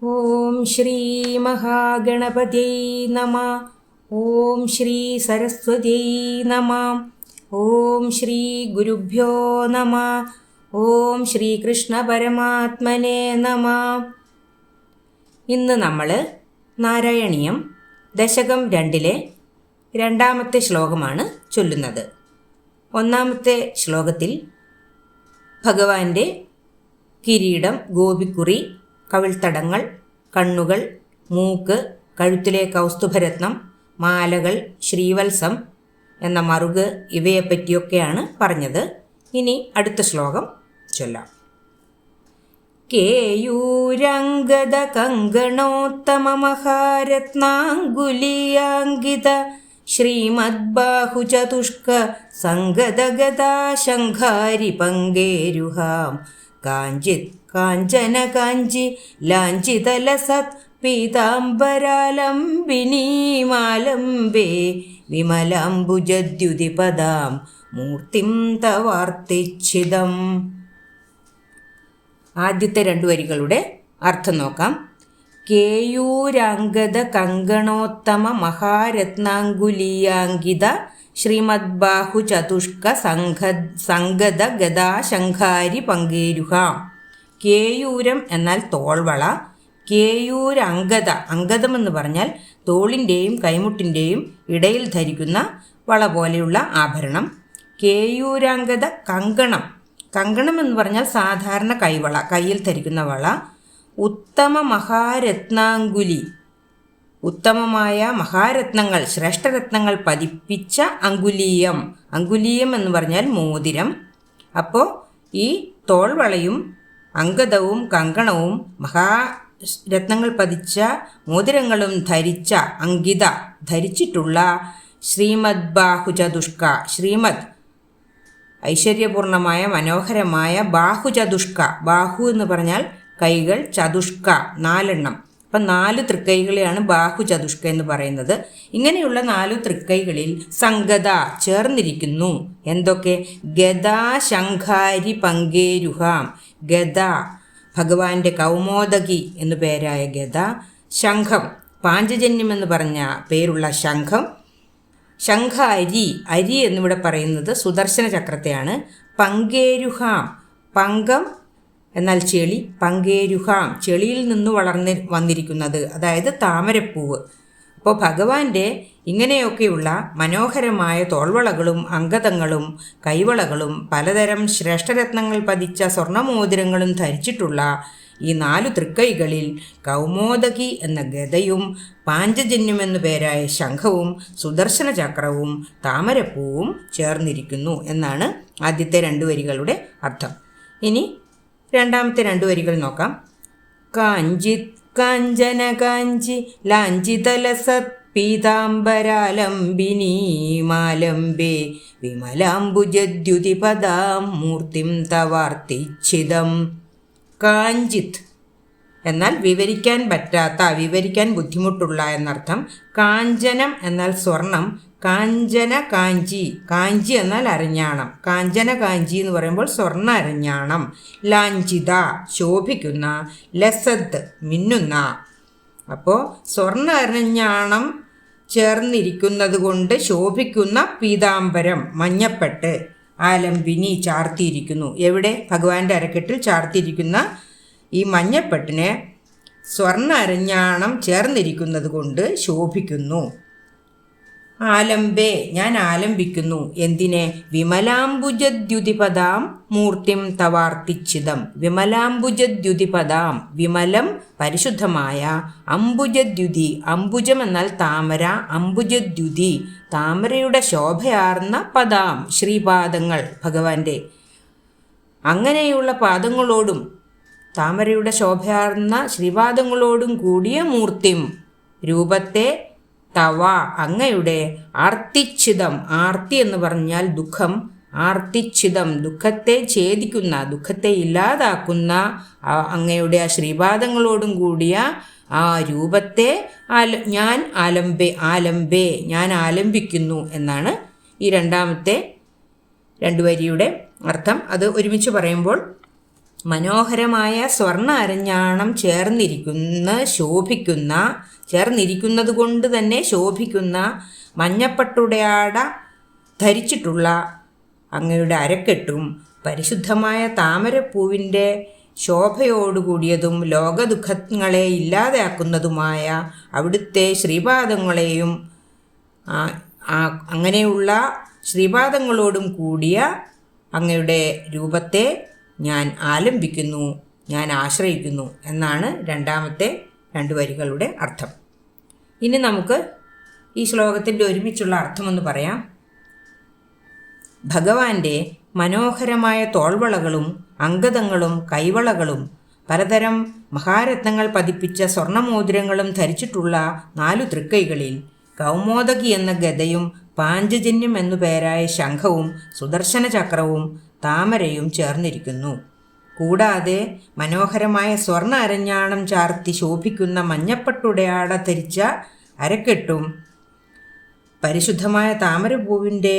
ഓം ശ്രീ മഹാഗണപതൈ നമഃ. ഓം ശ്രീ സരസ്വതൈ നമഃ. ഓം ശ്രീ ഗുരുഭ്യോ നമഃ. ഓം ശ്രീകൃഷ്ണ പരമാത്മനേ നമഃ. ഇന്ന് നമ്മൾ നാരായണീയം ദശകം 2-ലെ 2-ാമത്തെ ശ്ലോകമാണ് ചൊല്ലുന്നത്. 1-ാമത്തെ ശ്ലോകത്തിൽ ഭഗവാന്റെ കിരീടം, ഗോപിക്കുറി, കവിൾത്തടങ്ങൾ, കണ്ണുകൾ, മൂക്ക്, കഴുത്തിലെ കൗസ്തുഭരത്നം, മാലകൾ, ശ്രീവത്സം എന്ന മറുക് ഇവയെപ്പറ്റിയൊക്കെയാണ് പറഞ്ഞത്. ഇനി അടുത്ത ശ്ലോകം ചൊല്ലാം. കേയൂരംഗദ കങ്കണോത്തമ മഹാരത്നാങ്കുലീയാങ്കിത ശ്രീമദ്ബാഹുചതുഷ്ക സംഗതഗദാശങ്കാരി പങ്കേരുഹാം കാഞ്ചിത് കാഞ്ചന കാഞ്ചി ലാഞ്ചിതലസത് പീതാംബരാലംബിനീമാലംബേ വിമലാംബുജദ്യുതിപദാം മൂർത്തിം തവാർത്തിച്ഛിതം. ആദ്യത്തെ 2 വരികളുടെ അർത്ഥം നോക്കാം. കേയൂരാംഗദ കങ്കണോത്തമ മഹാരത്നാങ്കുലീയാങ്കിത ശ്രീമദ്ബാഹു ചതുഷ്ക സംഗത ഗദാശങ്കാരി പങ്കേരുഹാം. കേയൂരം എന്നാൽ തോൾവള. കേയൂരംഗത, അംഗതമെന്ന് പറഞ്ഞാൽ തോളിൻ്റെയും കൈമുട്ടിൻ്റെയും ഇടയിൽ ധരിക്കുന്ന വള പോലെയുള്ള ആഭരണം. കേയൂരാംഗത കങ്കണം, കങ്കണം എന്ന് പറഞ്ഞാൽ സാധാരണ കൈവള, കയ്യിൽ ധരിക്കുന്ന വള. ഉത്തമ മഹാരത്നാങ്കുലി, ഉത്തമമായ മഹാരത്നങ്ങൾ, ശ്രേഷ്ഠരത്നങ്ങൾ പതിപ്പിച്ച അങ്കുലീയം. അങ്കുലീയം എന്ന് പറഞ്ഞാൽ മോതിരം. അപ്പോൾ ഈ തോൾവളയും അംഗതവും കങ്കണവും മഹാരത്നങ്ങൾ പതിച്ച മോതിരങ്ങളും ധരിച്ച, അങ്കിത ധരിച്ചിട്ടുള്ള ശ്രീമദ്ബാഹുചതുഷ്ക, ശ്രീമദ് ഐശ്വര്യപൂർണമായ മനോഹരമായ ബാഹുചതുഷ്ക, ബാഹു എന്ന് പറഞ്ഞാൽ കൈകൾ, ചതുഷ്ക 4 അപ്പം 4 തൃക്കൈകളെയാണ് ബാഹുചതുഷ്ക എന്ന് പറയുന്നത്. ഇങ്ങനെയുള്ള 4 തൃക്കൈകളിൽ സംഗത ചേർന്നിരിക്കുന്നു. എന്തൊക്കെ? ഗദാ ശങ്കാരി പങ്കേരുഹാം. ഗദ ഭഗവാന്റെ കൗമോദകി എന്നു പേരായ ഗദ, ശംഖം പാഞ്ചജന്യം എന്ന് പറഞ്ഞ പേരുള്ള ശംഖം, ശംഖാരി, അരി എന്നിവിടെ പറയുന്നത് സുദർശന ചക്രത്തെയാണ്. പങ്കേരുഹാം, പങ്കം എന്നാൽ ചെളി, പങ്കേരുഹാം ചെളിയിൽ നിന്ന് വന്നിരിക്കുന്നത്, അതായത് താമരപ്പൂവ്. അപ്പോൾ ഭഗവാന്റെ ഇങ്ങനെയൊക്കെയുള്ള മനോഹരമായ തോൾവളകളും അംഗതങ്ങളും കൈവളകളും പലതരം ശ്രേഷ്ഠരത്നങ്ങൾ പതിച്ച സ്വർണ്ണമോതിരങ്ങളും ധരിച്ചിട്ടുള്ള ഈ 4 തൃക്കൈകളിൽ കൗമോദകി എന്ന ഗദയും പാഞ്ചജന്യം എന്നു പേരായ ശംഖവും സുദർശന ചക്രവും താമരപ്പൂവും ചേർന്നിരിക്കുന്നു എന്നാണ് ആദ്യത്തെ 2 വരികളുടെ അർത്ഥം. ഇനി 2-ാമത്തെ 2 വരികൾ നോക്കാം. കാഞ്ചിത് കാഞ്ചന കാഞ്ചി ലാഞ്ചിതലസത് പീതാംബരാലംബിനീമാലംബേ വിമലാംബുജദ്യുതിപദാം മൂർത്തിം തവാർത്തിച്ഛിതം. കാഞ്ചിത് എന്നാൽ വിവരിക്കാൻ പറ്റാത്ത, വിവരിക്കാൻ ബുദ്ധിമുട്ടുള്ള എന്നർത്ഥം. കാഞ്ചനം എന്നാൽ സ്വർണം. കാഞ്ചന കാഞ്ചി, കാഞ്ചി എന്നാൽ അരഞ്ഞാണം. കാഞ്ചന കാഞ്ചി എന്ന് പറയുമ്പോൾ സ്വർണ്ണ അരഞ്ഞാണം. ലാഞ്ചിത ശോഭിക്കുന്ന, ലസത് മിന്നുന്ന. അപ്പോൾ സ്വർണ്ണ അരഞ്ഞാണം ചേർന്നിരിക്കുന്നത് കൊണ്ട് ശോഭിക്കുന്ന പീതാംബരം മഞ്ഞപ്പെട്ട്, ആലംബിനി ചാർത്തിയിരിക്കുന്നു. എവിടെ? ഭഗവാന്റെ അരക്കെട്ടിൽ ചാർത്തിയിരിക്കുന്ന ഈ മഞ്ഞപ്പെട്ടിന് സ്വർണ്ണ അരഞ്ഞാണം ചേർന്നിരിക്കുന്നത് കൊണ്ട് ശോഭിക്കുന്നു. ആലംബേ ഞാൻ ആലംബിക്കുന്നു. എന്തിനെ? വിമലാംബുജദ്യുതിപദാം മൂർത്തിം തവാർത്തിച്ഛിതം. വിമലാംബുജദ്യുതിപദാം, വിമലം പരിശുദ്ധമായ, അംബുജദ്യുതി അംബുജം എന്നാൽ താമര, അംബുജദ്യുതി താമരയുടെ ശോഭയാർന്ന പദാം ശ്രീപാദങ്ങൾ ഭഗവാന്റെ. അങ്ങനെയുള്ള പാദങ്ങളോടും താമരയുടെ ശോഭയാർന്ന ശ്രീപാദങ്ങളോടും കൂടിയ മൂർത്തിം രൂപത്തെ, തവ അങ്ങയുടെ, ആർത്തിച്ഛിതം ആർത്തി എന്ന് പറഞ്ഞാൽ ദുഃഖം, ആർത്തിച്ഛിതം ദുഃഖത്തെ ഛേദിക്കുന്ന, ദുഃഖത്തെ ഇല്ലാതാക്കുന്ന അങ്ങയുടെ ആ ശ്രീപാദങ്ങളോടും കൂടിയ ആ രൂപത്തെ ഞാൻ ആലംബേ ഞാൻ ആലംബിക്കുന്നു എന്നാണ് ഈ 2-ാമത്തെ 2 വരിയുടെ അർത്ഥം. അത് ഒരുമിച്ച് പറയുമ്പോൾ മനോഹരമായ സ്വർണ്ണ അരഞ്ഞാണം ചേർന്നിരിക്കുന്നത് കൊണ്ട് തന്നെ ശോഭിക്കുന്ന മഞ്ഞപ്പട്ടുടയാട ധരിച്ചിട്ടുള്ള അങ്ങയുടെ അരക്കെട്ടും പരിശുദ്ധമായ താമരപ്പൂവിൻ്റെ ശോഭയോടുകൂടിയതും ലോകദുഃഖങ്ങളെ ഇല്ലാതാക്കുന്നതുമായ അവിടുത്തെ ശ്രീപാദങ്ങളെയും അങ്ങനെയുള്ള ശ്രീപാദങ്ങളോടും കൂടിയ അങ്ങയുടെ രൂപത്തെ ഞാൻ ആലംബിക്കുന്നു, ഞാൻ ആശ്രയിക്കുന്നു എന്നാണ് രണ്ടാമത്തെ 2 വരികളുടെ അർത്ഥം. ഇനി നമുക്ക് ഈ ശ്ലോകത്തിൻ്റെ ഒരുമിച്ചുള്ള അർത്ഥമെന്ന് പറയാം. ഭഗവാന്റെ മനോഹരമായ തോൾവളകളും അങ്കദങ്ങളും കൈവളകളും പലതരം മഹാരത്നങ്ങൾ പതിപ്പിച്ച സ്വർണ്ണമോതിരങ്ങളും ധരിച്ചിട്ടുള്ള 4 തൃക്കൈകളിൽ കൗമോദകി എന്ന ഗദയും പാഞ്ചജന്യം എന്നു പേരായ ശംഖവും സുദർശന ചക്രവും താമരയും ചേർന്നിരിക്കുന്നു. കൂടാതെ മനോഹരമായ സ്വർണ്ണ അരഞ്ഞാണം ചാർത്തി ശോഭിക്കുന്ന മഞ്ഞപ്പട്ടുടയാട ധരിച്ച അരക്കെട്ടും പരിശുദ്ധമായ താമരപ്പൂവിൻ്റെ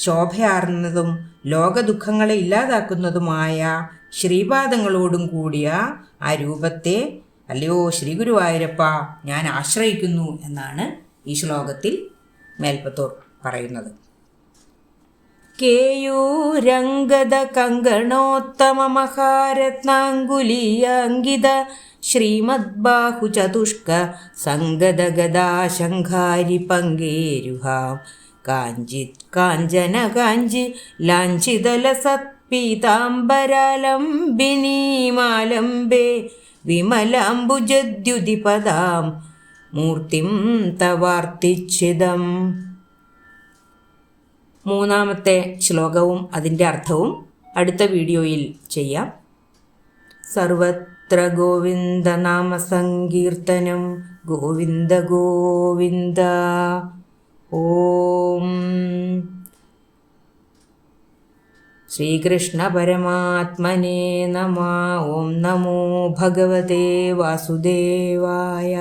ശോഭയാർന്നതും ലോകദുഃഖങ്ങളെ ഇല്ലാതാക്കുന്നതുമായ ശ്രീപാദങ്ങളോടും കൂടിയ ആ രൂപത്തെ അല്ലയോ ശ്രീ ഗുരുവായൂരപ്പ ഞാൻ ആശ്രയിക്കുന്നു എന്നാണ് ഈ ശ്ലോകത്തിൽ മേൽപ്പത്തൂർ പറയുന്നത്. കേയൂരംഗദ കങ്കണോത്തമ മഹാരത്നാങ്കുലീയാങ്കിത ശ്രീമദ്ബാഹുചതുഷ്ക സംഗത ഗദാശങ്കാരി പങ്കേരുഹാം കാഞ്ചന കാഞ്ചി ലാഞ്ചിതലസത്പീതാംബരാലംബിനീമാലംബേ വിമലാംബുജദ്യുതിപദാം മൂർത്തിം തവാർത്തിച്ഛിദം. 3ാമത്തെ ശ്ലോകവും അതിൻ്റെ അർത്ഥവും അടുത്ത വീഡിയോയിൽ ചെയ്യാം. സർവത്ര ഗോവിന്ദ നാമ സങ്കീർത്തനം ഗോവിന്ദ ഗോവിന്ദ. ഓം ശ്രീകൃഷ്ണ പരമാത്മനേ നമഃ. ഓം നമോ ഭഗവതേ വാസുദേവായ.